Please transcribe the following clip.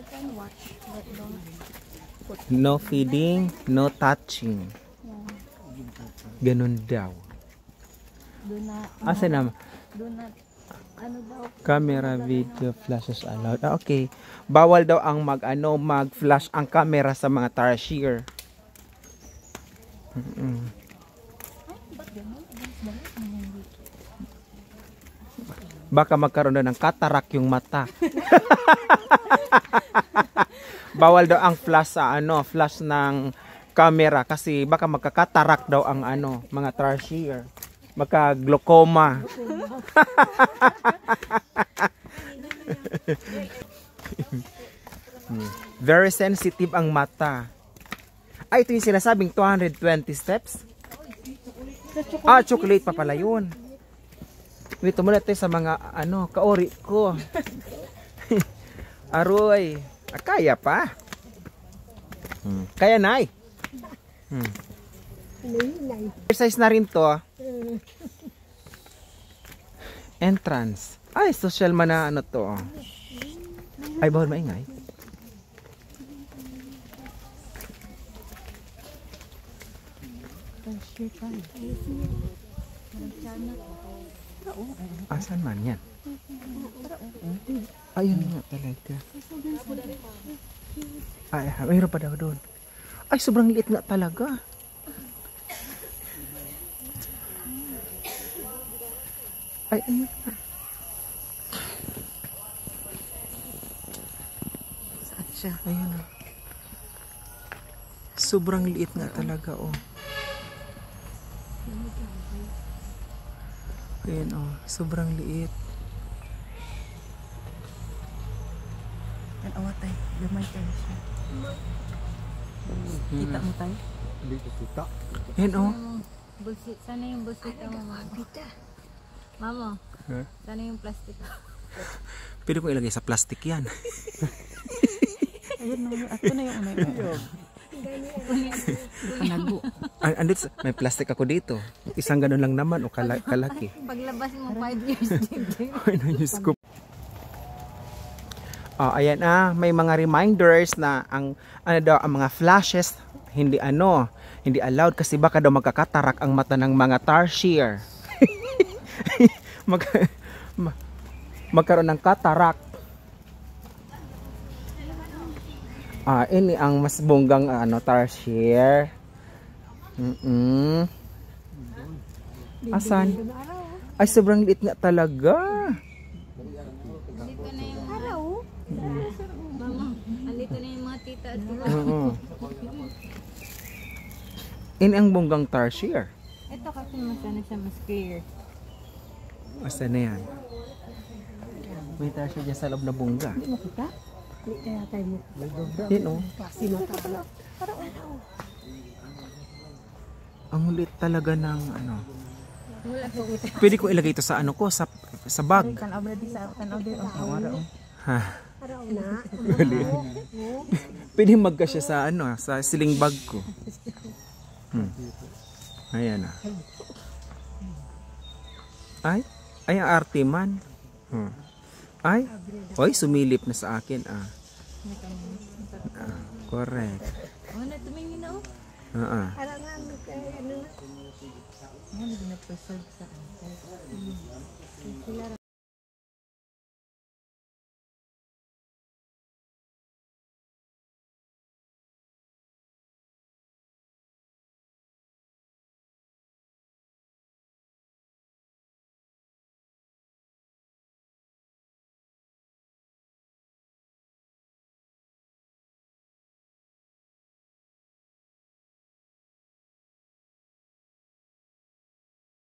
can watch, but don't put. No feeding, no touching. Ganun daw. Do not. Asa na? Do not. Ano daw? Camera, video, flashes allowed. Okay. Bawal daw ang mag-flash ang camera sa mga tarsier. Baka magkaroon na ng katarak yung mata. Bawal daw ang flash sa flash ng camera kasi baka magkakatarak daw ang mga tarsier. Magka-glaucoma. Very sensitive ang mata. Ay, ito yung sinasabing 220 steps. Ah, chocolate pa pala yun. Wait, muna tayo sa mga kaori ko. Aroy, kaya pa. Kaya nay. Exercise na rin to. Entrance. Ay, social man na to. Ay, bawal maingay. Asan man yan? Ayun nga talaga. Ay, mayroon pa daw doon. Ay, sobrang liit nga talaga. Ay, ayun nga. Saan siya? Ayun na. Sobrang liit nga talaga, oh. Ayan, oh. Sobrang liit. Ang awatay. Gamay tayo siya. Kita mo tayo? Hindi ko kita. Ayan, oh. Bullshit. Sana yung bullshit mo, mama. Mama, sana yung plastic. Pwede kong ilagay sa plastic yan. Ayun na, ato na yung unay. Panago. Andito, may plastic ako dito. Isang ganun lang naman, o kalaki. Paglabas mo 5 years, Ay, na-news ko. Oh, ayan may mga reminders na ang mga flashes hindi allowed kasi baka daw magkakatarak ang mata ng mga tarsier. Magkaroon ng katarak. Ini ang mas bonggang tarsier. Asan? Ay, sobrang liit nga talaga. Andito na yung araw. Mama, andito na yung mga tita at tita. Ini ang bonggang tarsier. Ito kasi masana siya mas clear. Asan na yan? May tarsier dyan sa loob na bongga. Hindi mo kita? Hindi kaya tayo mo. Yan, oh. Kasi mata. Ang liit talaga ng Wala po kita. Pwede ko ilagay ito sa ko sa bag. Tanaw ba di sa tanaw din ang Awara, oh. Ha. araw na. Pwede magkasya sa sa siling bag ko. Ayan na. Ay ang arte man. Ay, oy, sumilip na sa akin correct. Oh, na tumingin na oh. Ara nga ano na. Ano na preserve sa